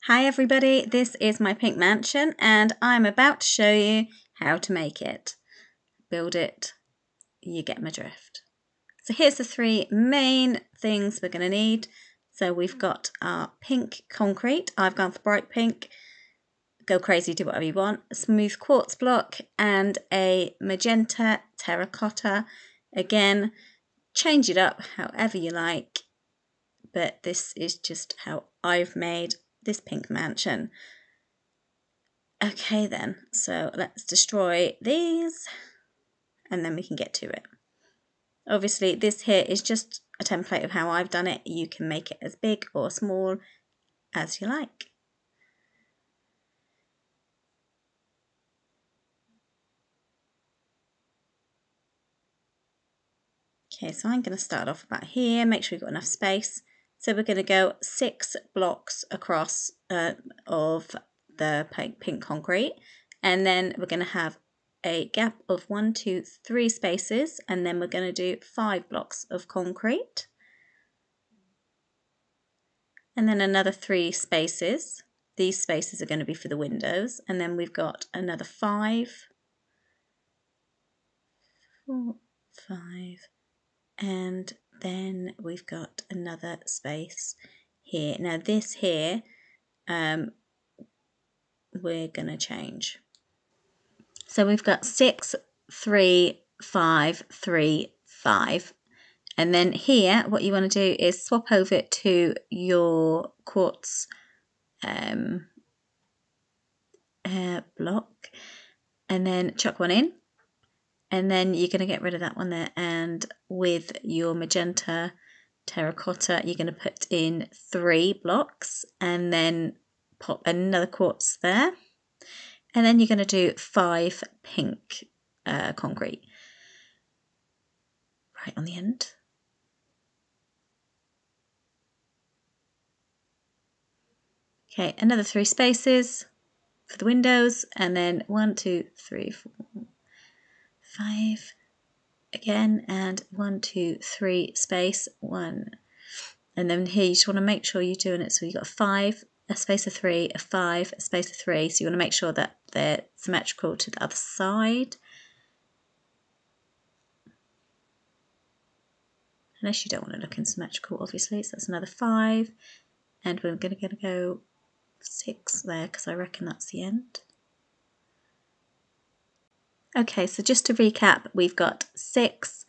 Hi everybody, this is my pink mansion and I'm about to show you how to make it. Build it, you get my drift. So here's the three main things we're going to need. So we've got our pink concrete, I've gone for bright pink, go crazy, do whatever you want, a smooth quartz block and a magenta terracotta. Again, change it up however you like, but this is just how I've made this pink mansion. Okay then, so let's destroy these and then we can get to it. Obviously this here is just a template of how I've done it. You can make it as big or small as you like. Okay, so I'm going to start off about here, make sure you've got enough space. So we're going to go 6 blocks across of the pink concrete, and then we're going to have a gap of 1, 2, 3 spaces, and then we're going to do 5 blocks of concrete. And then another 3 spaces. These spaces are going to be for the windows. And then we've got another 5, 4, 5. And then we've got another space here. Now this here, we're going to change. So we've got 6, 3, 5, 3, 5. And then here, what you want to do is swap over to your quartz block and then chuck one in, and then you're going to get rid of that one there, and with your magenta terracotta you're going to put in 3 blocks and then pop another quartz there, and then you're going to do 5 pink concrete right on the end. Okay, another 3 spaces for the windows, and then 1, 2, 3, 4, 5 again, and 1, 2, 3 space 1, and then here you just want to make sure you're doing it so you've got a 5, a space of 3, a 5, a space of 3, so you want to make sure that they're symmetrical to the other side, unless you don't want to look unsymmetrical obviously. So that's another 5, and we're going to go 6 there because I reckon that's the end. Okay, so just to recap, we've got 6,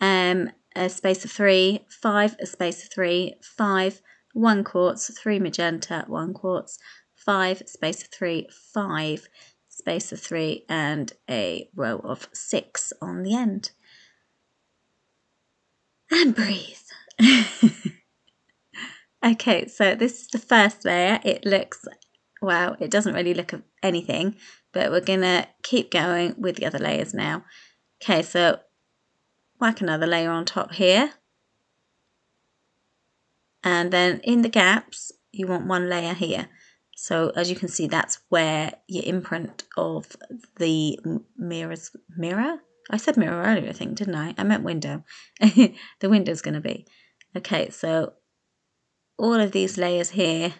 a space of 3, 5, a space of 3, 5, 1 quartz, 3 magenta, 1 quartz, 5, space of 3, 5, space of 3, and a row of 6 on the end. And breathe. Okay, so this is the first layer. It looks, well, it doesn't really look of anything, but we're gonna keep going with the other layers now. Okay, so whack another layer on top here, and then in the gaps you want 1 layer here. So as you can see, that's where your imprint of the mirror? I said mirror earlier, I think, didn't I? I meant window. The window's going to be. Okay, so all of these layers here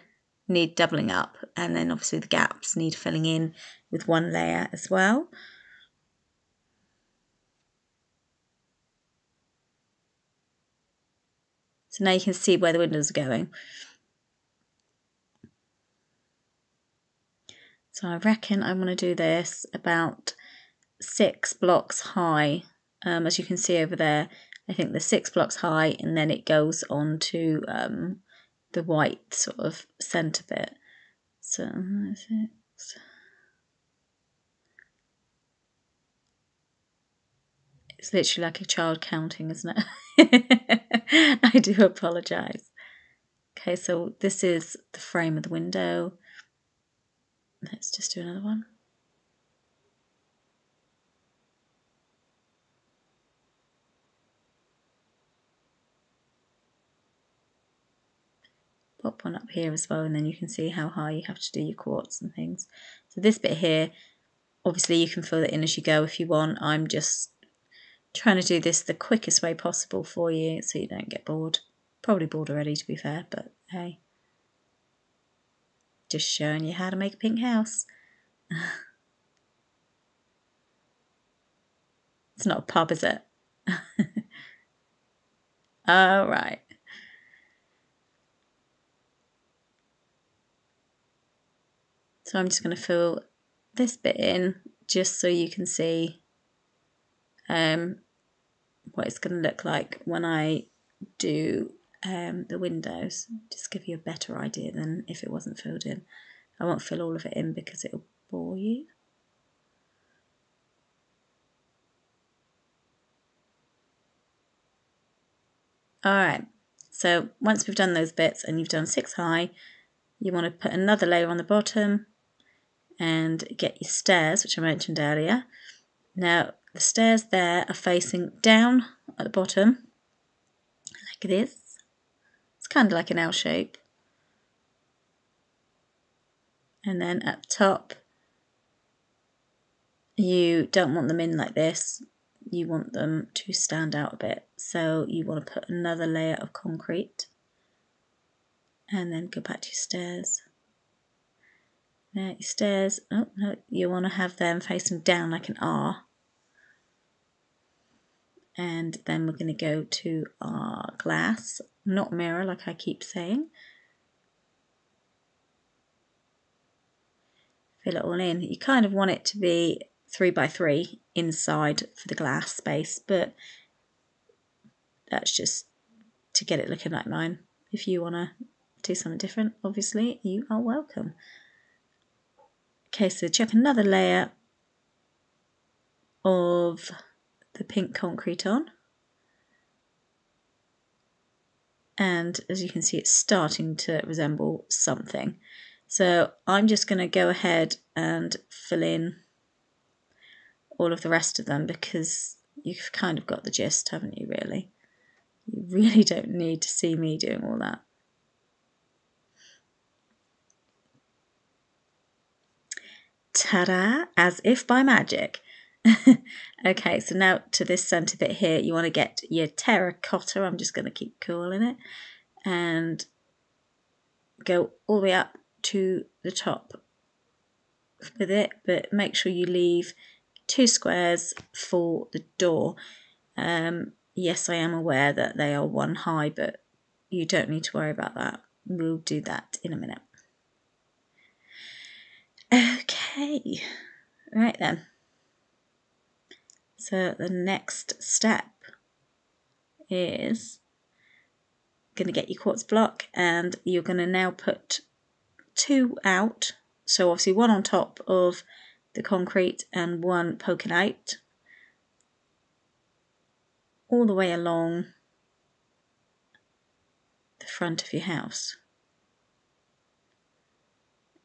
need doubling up, and then obviously the gaps need filling in with 1 layer as well. So now you can see where the windows are going. So I reckon I want to do this about 6 blocks high. As you can see over there, I think the 6 blocks high, and then it goes on to the white sort of centre bit. So 6. It's literally like a child counting, isn't it? I do apologise. Okay, so this is the frame of the window. Let's just do another one. Pop one up here as well, and then you can see how high you have to do your quartz and things. So this bit here, obviously you can fill it in as you go if you want. I'm just trying to do this the quickest way possible for you so you don't get bored. Probably bored already, to be fair, but hey. Just showing you how to make a pink house. It's not a pub, is it? All right. So I'm just going to fill this bit in just so you can see what it's going to look like when I do the windows. Just give you a better idea than if it wasn't filled in. I won't fill all of it in because it'll bore you. Alright, so once we've done those bits and you've done 6 high, you want to put another layer on the bottom and get your stairs, which I mentioned earlier. Now, the stairs there are facing down at the bottom, like this. It's kind of like an L shape. And then at the top, you don't want them in like this. You want them to stand out a bit. So you want to put another layer of concrete and then go back to your stairs. Now your stairs, oh no, you want to have them facing down like an R. And then we're going to go to our glass, not mirror like I keep saying. Fill it all in. You kind of want it to be 3 by 3 inside for the glass space, but that's just to get it looking like mine. If you want to do something different, obviously you are welcome. Okay, so chuck another layer of the pink concrete on. And as you can see, it's starting to resemble something. So I'm just going to go ahead and fill in all of the rest of them because you've kind of got the gist, haven't you, really? You really don't need to see me doing all that. Ta-da! As if by magic. Okay, so now to this centre bit here, you want to get your terracotta, I'm just going to keep calling it, and go all the way up to the top with it, but make sure you leave 2 squares for the door. Yes, I am aware that they are 1 high, but you don't need to worry about that. We'll do that in a minute. Okay, right then. So the next step is going to get your quartz block, and you're going to now put 2 out. So obviously 1 on top of the concrete and 1 poking out all the way along the front of your house.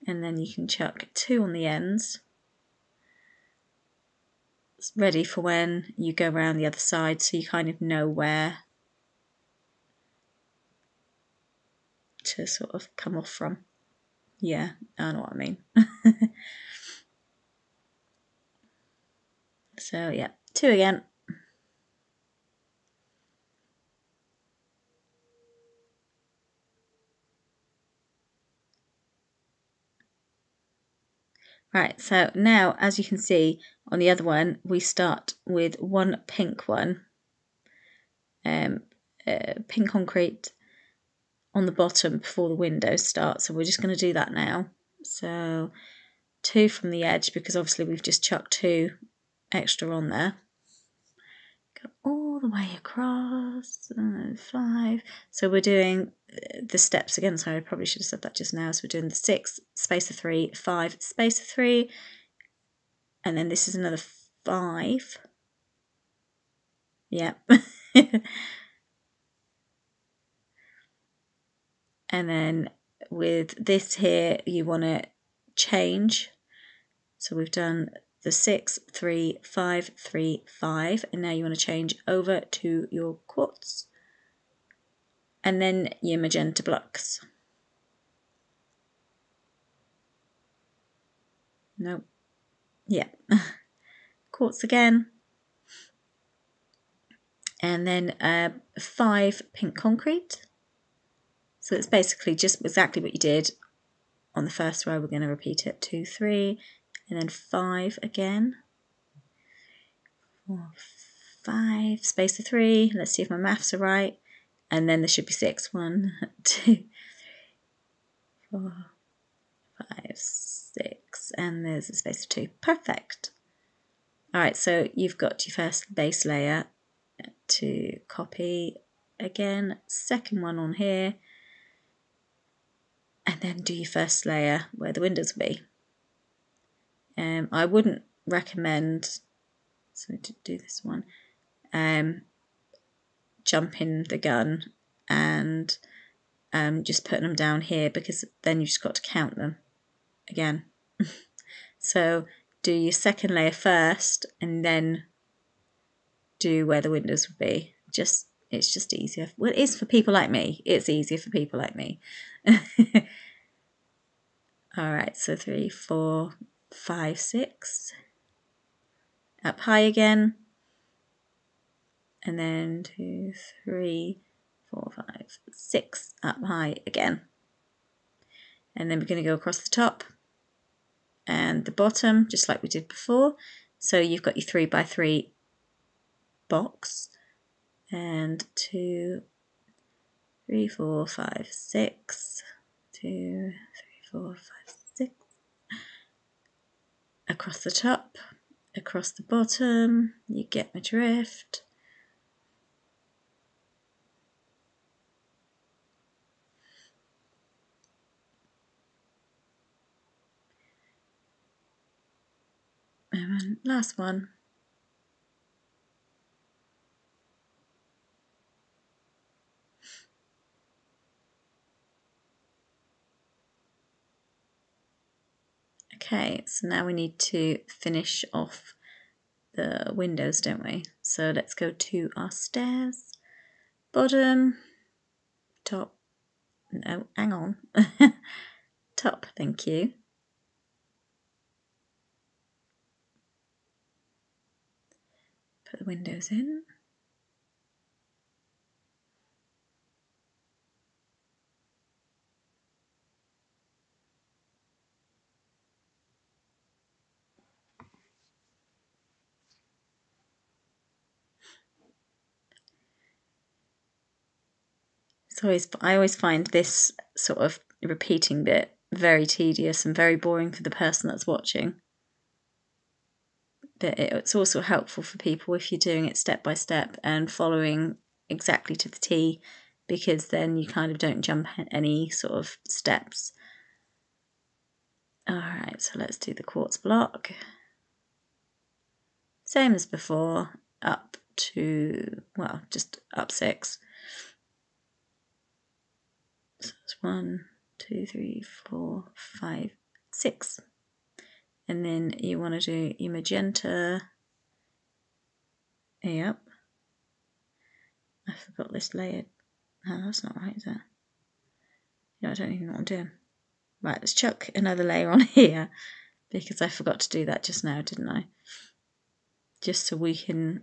And then you can chuck 2 on the ends. It's ready for when you go around the other side, so you kind of know where to sort of come off from. Yeah, I know what I mean. So yeah, 2 again. Right, so now as you can see on the other one, we start with 1 pink one, pink concrete on the bottom before the windows start. So we're just going to do that now. So 2 from the edge, because obviously we've just chucked 2 extra on there. Go all the way across, 5. So we're doing the steps again. Sorry, I probably should have said that just now. So we're doing the 6, space of 3, 5, space of 3, and then this is another 5. Yep. And then with this here, you want to change. So we've done the 6, 3, 5, 3, 5, and now you want to change over to your quartz and then your magenta blocks. Nope. Yeah. Quartz again. And then 5 pink concrete. So it's basically just exactly what you did on the first row we're going to repeat it 2, 3, and then 5 again. 4, 5, space of 3. Let's see if my maths are right. And then there should be 6. 1, 2, 4, 5, 6, and there's a space of 2. Perfect. Alright, so you've got your first base layer to copy again, second one on here, and then do your first layer where the windows will be. I wouldn't recommend, so to do this one, jumping the gun and just putting them down here, because then you've just got to count them again. So do your second layer first and then do where the windows will be. It's just easier. Well, it is for people like me. It's easier for people like me. Alright, so 3, 4, 5, 6. Up high again. And then 2, 3, 4, 5, 6. Up high again. And then we're going to go across the top and the bottom, just like we did before. So you've got your 3 by 3 box. And 2, 3, 4, 5, 6. 2, 3, 4, 5, 6. Across the top, across the bottom, you get my drift. And last one. Okay, so now we need to finish off the windows, don't we? So let's go to our stairs. Bottom, top, no, hang on. Top, thank you. Put the windows in. I always find this sort of repeating bit very tedious and very boring for the person that's watching. But it's also helpful for people if you're doing it step by step and following exactly to the T, because then you kind of don't jump any sort of steps. Alright, so let's do the quartz block. Same as before, up to, well, just up 6. So it's 1, 2, 3, 4, 5, 6. And then you want to do your magenta. Yep. I forgot this layer. No, that's not right, is it? Yeah, I don't even know what I'm doing. Right, let's chuck another layer on here, because I forgot to do that just now, didn't I? Just so we can,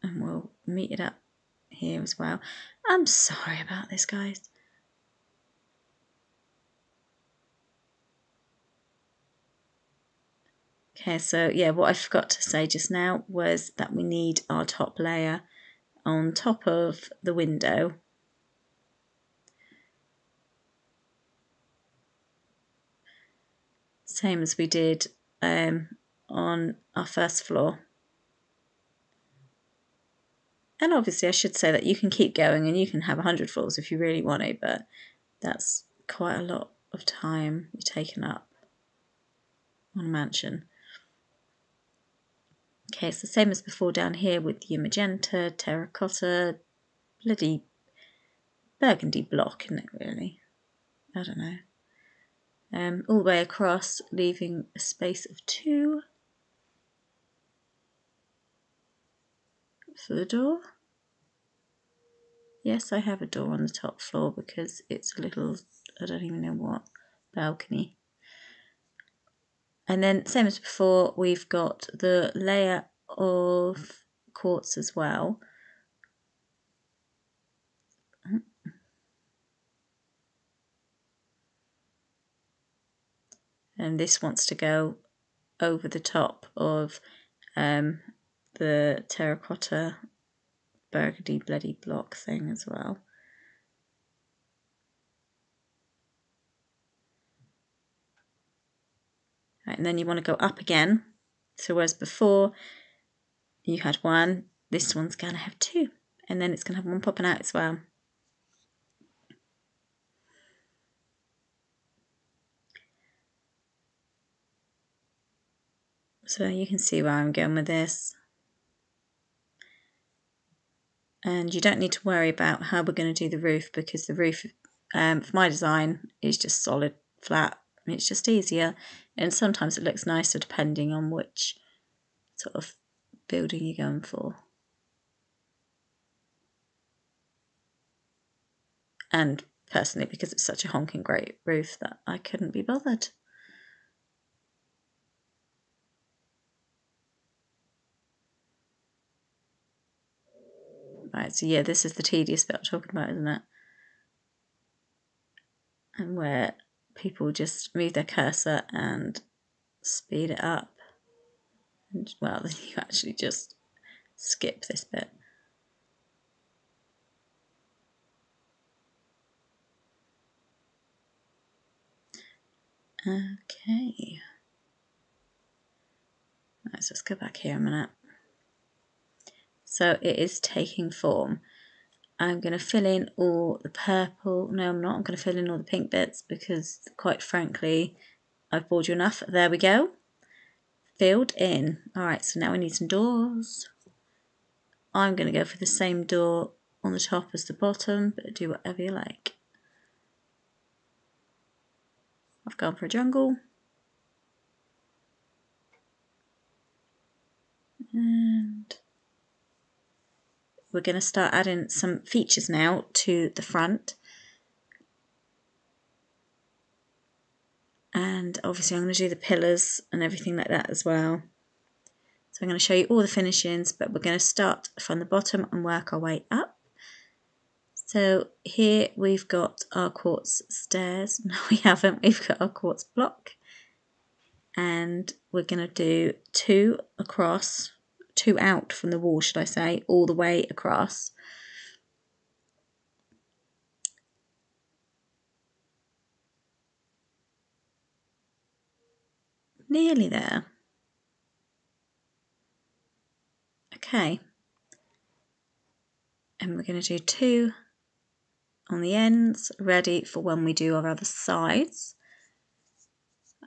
and we'll meet it up here as well. I'm sorry about this, guys. Okay, so yeah, what I forgot to say just now was that we need our top layer on top of the window. Same as we did on our first floor. And obviously I should say that you can keep going and you can have 100 floors if you really want to, but that's quite a lot of time you're taking up on a mansion. Okay, so same as before down here with your magenta, terracotta, bloody burgundy block, isn't it really? I don't know. All the way across, leaving a space of 2 for the door. Yes, I have a door on the top floor because it's a little, I don't even know what, balcony. And then, same as before, we've got the layer of quartz as well. and this wants to go over the top of the terracotta burgundy bloody block thing as well. Right, and then you want to go up again. So whereas before you had one, this one's going to have two, and then it's going to have one popping out as well. So you can see where I'm going with this. And you don't need to worry about how we're going to do the roof, because the roof, for my design, is just solid, flat. It's just easier, and sometimes it looks nicer depending on which sort of building you're going for. And personally, because it's such a honking great roof that I couldn't be bothered. Right, so yeah, this is the tedious bit I'm talking about, isn't it? And where people just move their cursor and speed it up. And, well, then you actually just skip this bit. Okay. Let's just go back here a minute. So it is taking form. I'm going to fill in all the purple. No, I'm not. I'm going to fill in all the pink bits because, quite frankly, I've bored you enough. There we go. Filled in. All right, so now we need some doors. I'm going to go for the same door on the top as the bottom, but do whatever you like. I've gone for a jungle. And we're going to start adding some features now to the front. And obviously I'm going to do the pillars and everything like that as well. So I'm going to show you all the finishings, but we're going to start from the bottom and work our way up. So here we've got our quartz stairs. No, we haven't. We've got our quartz block. And we're going to do two across, two out from the wall, should I say, all the way across. Nearly there. Okay. And we're going to do two on the ends, ready for when we do our other sides.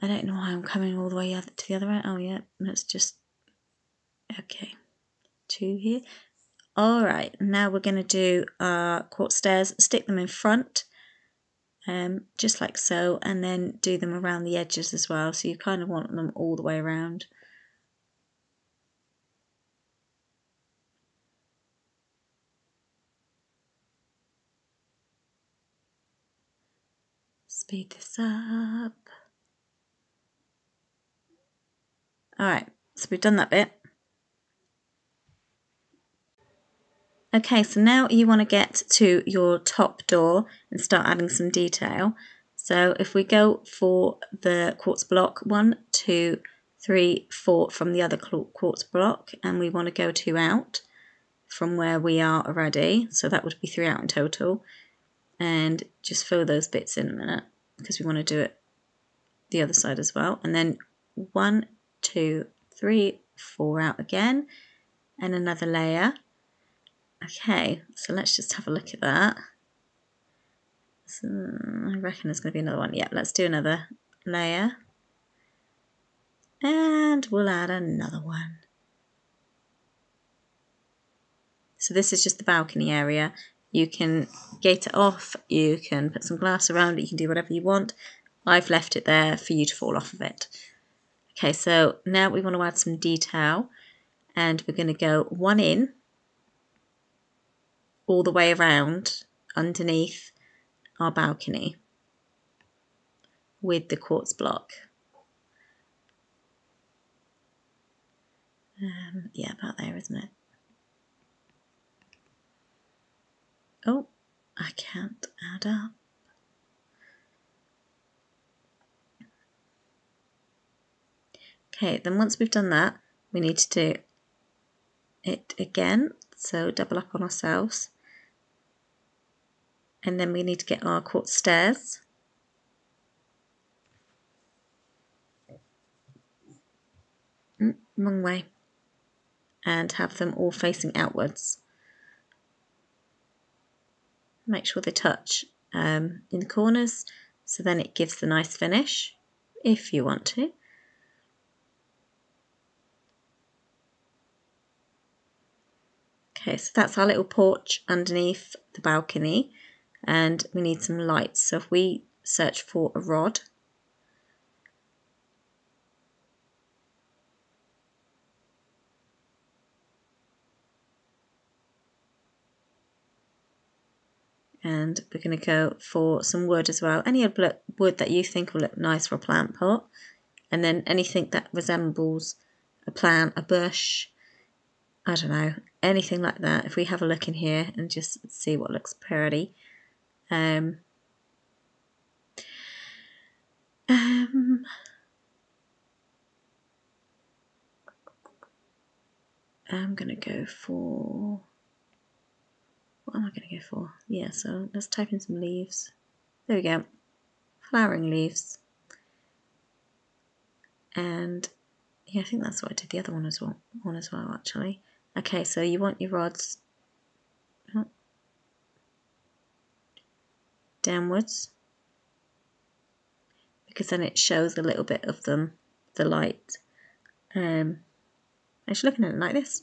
I don't know why I'm coming all the way to the other end. Oh yeah, let's just, okay, two here. All right, now we're going to do our quartz stairs, stick them in front, just like so, and then do them around the edges as well. So you kind of want them all the way around. Speed this up. All right, so we've done that bit. Okay, so now you want to get to your top door and start adding some detail. So if we go for the quartz block, 1, 2, 3, 4 from the other quartz block, and we want to go 2 out from where we are already, so that would be 3 out in total, and just fill those bits in a minute because we want to do it the other side as well. And then 1, 2, 3, 4 out again, and another layer. Okay, so let's just have a look at that. So I reckon there's going to be another one. Yeah, let's do another layer. And we'll add another one. So this is just the balcony area. You can gate it off, you can put some glass around it, you can do whatever you want. I've left it there for you to fall off of it. Okay, so now we want to add some detail, and we're going to go 1 in all the way around underneath our balcony with the quartz block. Yeah, about there, isn't it? Oh, I can't add up. Okay, then once we've done that, we need to do it again, so double up on ourselves, and then we need to get our quartz stairs. Wrong way, and have them all facing outwards. Make sure they touch in the corners, so then it gives the nice finish, if you want to. Okay, so that's our little porch underneath the balcony, and we need some lights. So if we search for a rod, and we're going to go for some wood as well. Any wood that you think will look nice for a plant pot, and then anything that resembles a plant, a bush, I don't know, anything like that. If we have a look in here and just see what looks pretty. I'm going to go for, what am I going to go for? Yeah, so let's type in some leaves. There we go, flowering leaves. And yeah, I think that's what I did the other one as well actually. Okay, so you want your rods downwards, because then it shows a little bit of them, the light. I was looking at it like this.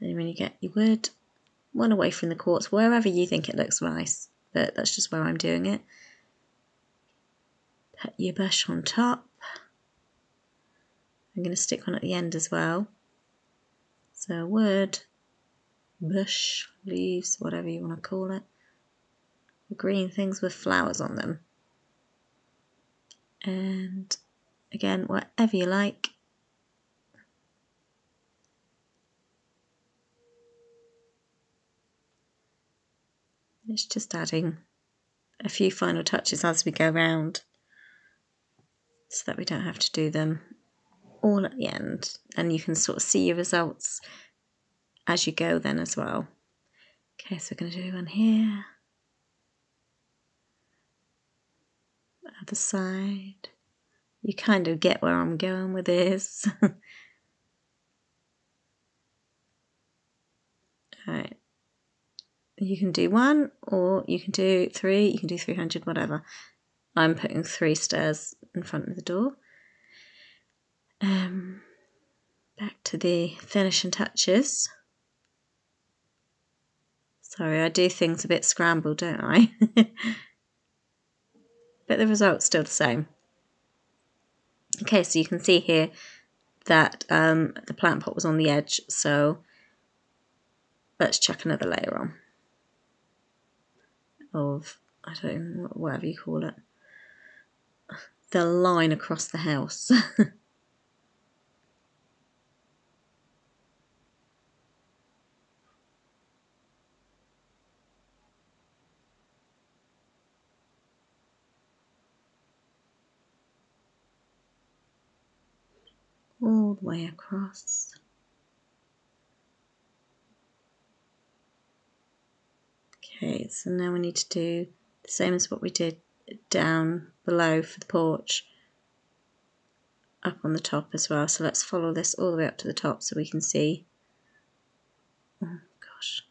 Then when you get your wood, one away from the quartz, wherever you think it looks nice, but that's just where I'm doing it. Put your bush on top. I'm going to stick one at the end as well. So wood, bush, leaves, whatever you want to call it. The green things with flowers on them. And again, whatever you like. It's just adding a few final touches as we go round, so that we don't have to do them all at the end, and you can sort of see your results as you go then as well. Okay, so we're going to do one here, other side. You kind of get where I'm going with this. Alright, you can do one, or you can do three, you can do 300, whatever. I'm putting 3 stairs in front of the door. Back to the finishing touches. Sorry, I do things a bit scrambled, don't I? But the result's still the same. Okay, so you can see here that the plant pot was on the edge, so let's chuck another layer on of, I don't know, whatever you call it, the line across the house. All the way across. Okay, so now we need to do the same as what we did down below for the porch, up on the top as well. So let's follow this all the way up to the top so we can see, oh gosh,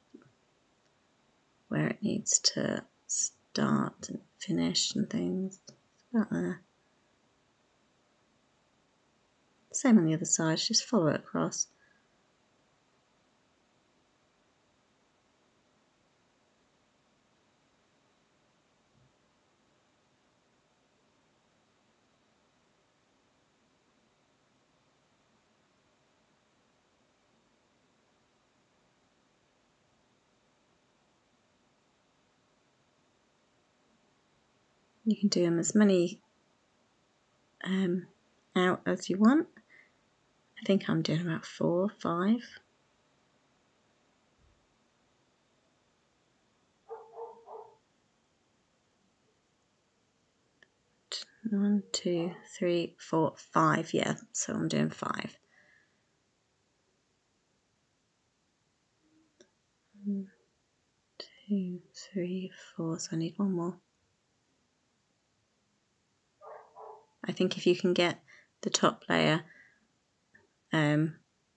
where it needs to start and finish and things. About there. Same on the other side, just follow it across. You can do them as many out as you want. I think I'm doing about 4 or 5. 1, 2, 3, 4, 5. Yeah, so I'm doing 5. 1, 2, 3, 4. So I need one more. I think if you can get the top layer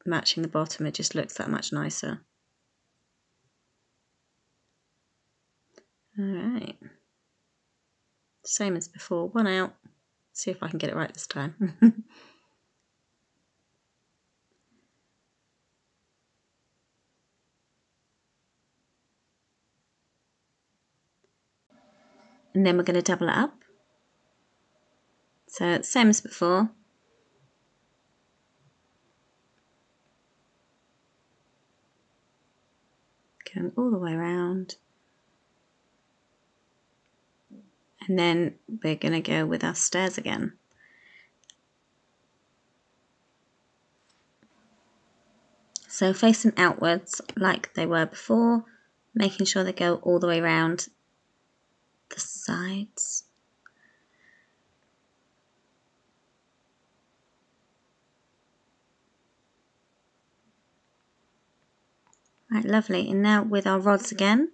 matching the bottom, it just looks that much nicer. Alright, same as before, one out, see if I can get it right this time. And then we're going to double it up. So same as before. Going all the way around. And then we're going to go with our stairs again. So facing outwards like they were before, making sure they go all the way around the sides. Right, lovely. And now with our rods again.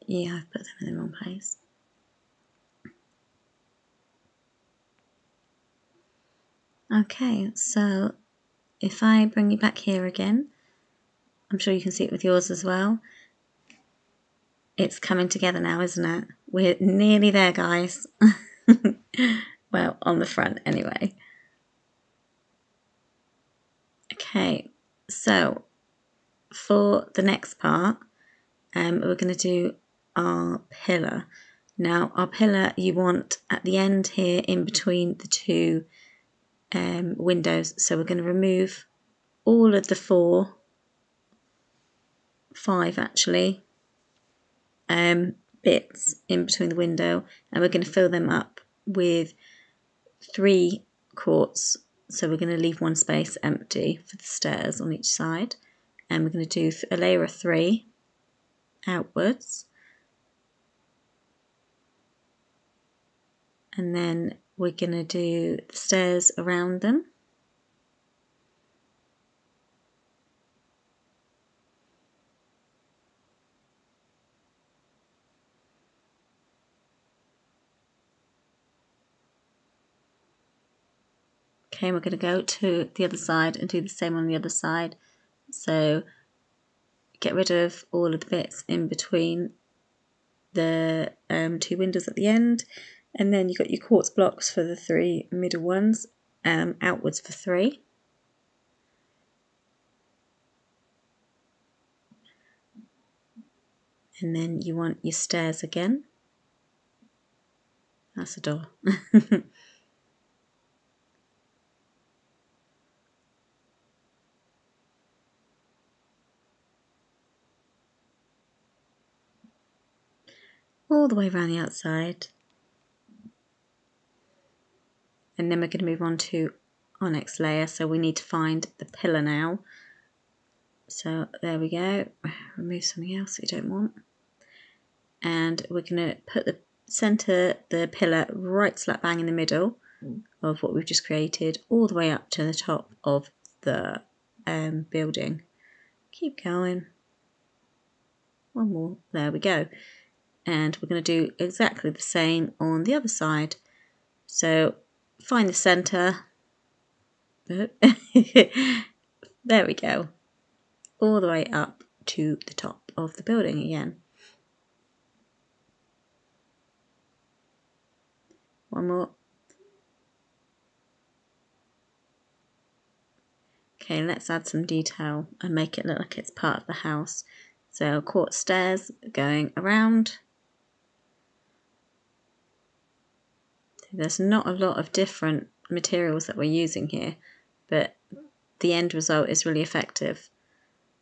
Yeah, I've put them in the wrong place. Okay, so if I bring you back here again, I'm sure you can see it with yours as well. It's coming together now, isn't it? We're nearly there, guys. Well, on the front anyway. Okay, so for the next part, we're going to do our pillar. Now, our pillar you want at the end here in between the two windows. So we're going to remove all of the 5 actually, bits in between the window, and we're going to fill them up with 3 quartz. So we're going to leave one space empty for the stairs on each side, and we're going to do a layer of 3 outwards, and then we're going to do the stairs around them. Okay, we're going to go to the other side and do the same on the other side. So get rid of all of the bits in between the 2 windows at the end, and then you've got your quartz blocks for the 3 middle ones, outwards for 3. And then you want your stairs again. That's a door. All the way around the outside. And then we're going to move on to our next layer. So we need to find the pillar now. So there we go. Remove something else that you don't want. And we're going to put the pillar right slap bang in the middle of what we've just created, all the way up to the top of the building. Keep going. One more. There we go. And we're going to do exactly the same on the other side. So find the centre. There we go. All the way up to the top of the building again. One more. Okay, let's add some detail and make it look like it's part of the house. So quartz stairs going around. There's not a lot of different materials that we're using here, but the end result is really effective.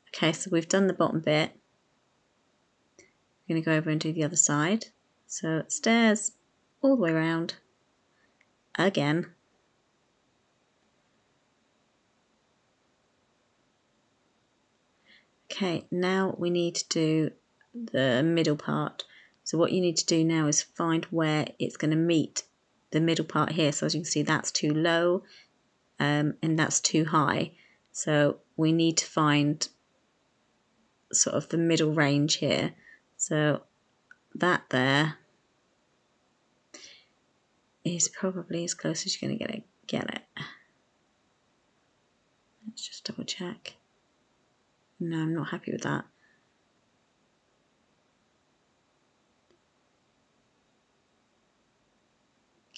Okay, so we've done the bottom bit. We're going to go over and do the other side. So stairs all the way around again. Okay, now we need to do the middle part. So what you need to do now is find where it's going to meet the middle part here. So as you can see, that's too low and that's too high. So we need to find sort of the middle range here. So that there is probably as close as you're going to get it. Let's just double check. No, I'm not happy with that.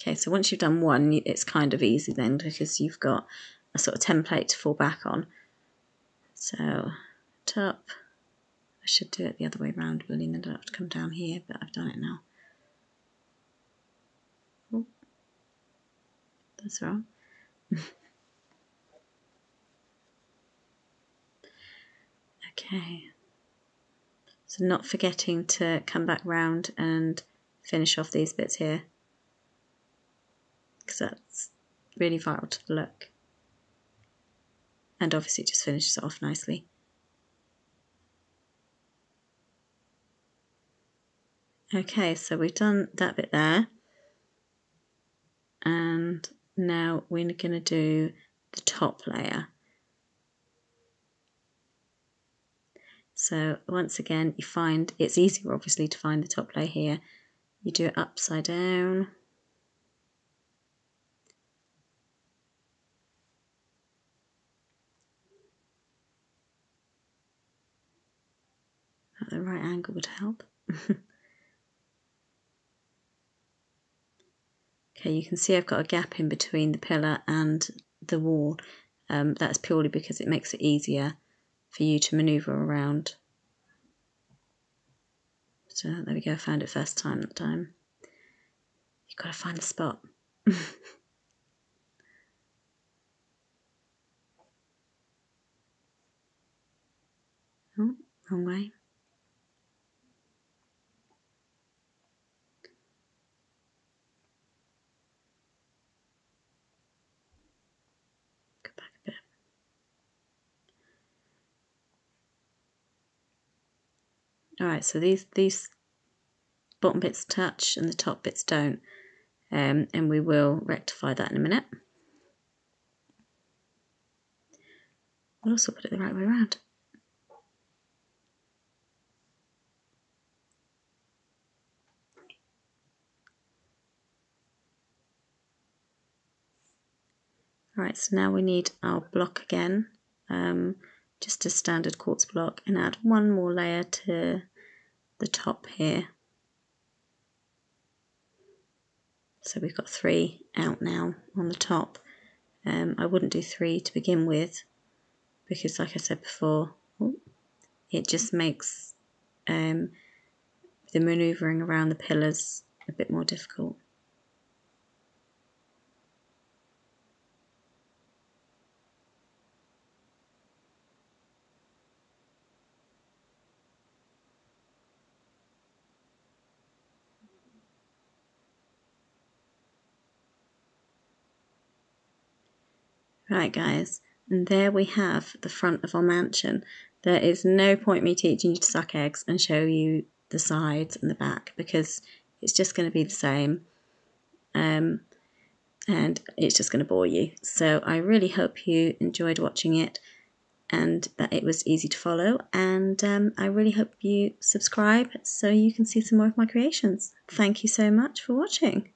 Okay, so once you've done one, it's kind of easy then because you've got a sort of template to fall back on. So top, I should do it the other way around really, and then I don't have to come down here, but I've done it now. Oh, that's wrong. Okay, so not forgetting to come back round and finish off these bits here, because that's really vital to the look, and obviously it just finishes it off nicely. Okay, so we've done that bit there, and now we're going to do the top layer. So once again, you find it's easier obviously to find the top layer here. You do it upside down. At the right angle would help. Okay, you can see I've got a gap in between the pillar and the wall. That's purely because it makes it easier for you to manoeuvre around. So there we go, I found it first time that time. You've got to find the spot. Oh, wrong way. Go back a bit. Alright, so these bottom bits touch and the top bits don't. And we will rectify that in a minute. We'll also put it the right way around. Alright, so now we need our block again, just a standard quartz block, and add one more layer to the top here. So we've got 3 out now on the top. I wouldn't do 3 to begin with because, like I said before, it just makes the manoeuvring around the pillars a bit more difficult. Right guys, and there we have the front of our mansion. There is no point me teaching you to suck eggs and show you the sides and the back because it's just going to be the same, and it's just going to bore you. So I really hope you enjoyed watching it and that it was easy to follow, and I really hope you subscribe so you can see some more of my creations. Thank you so much for watching.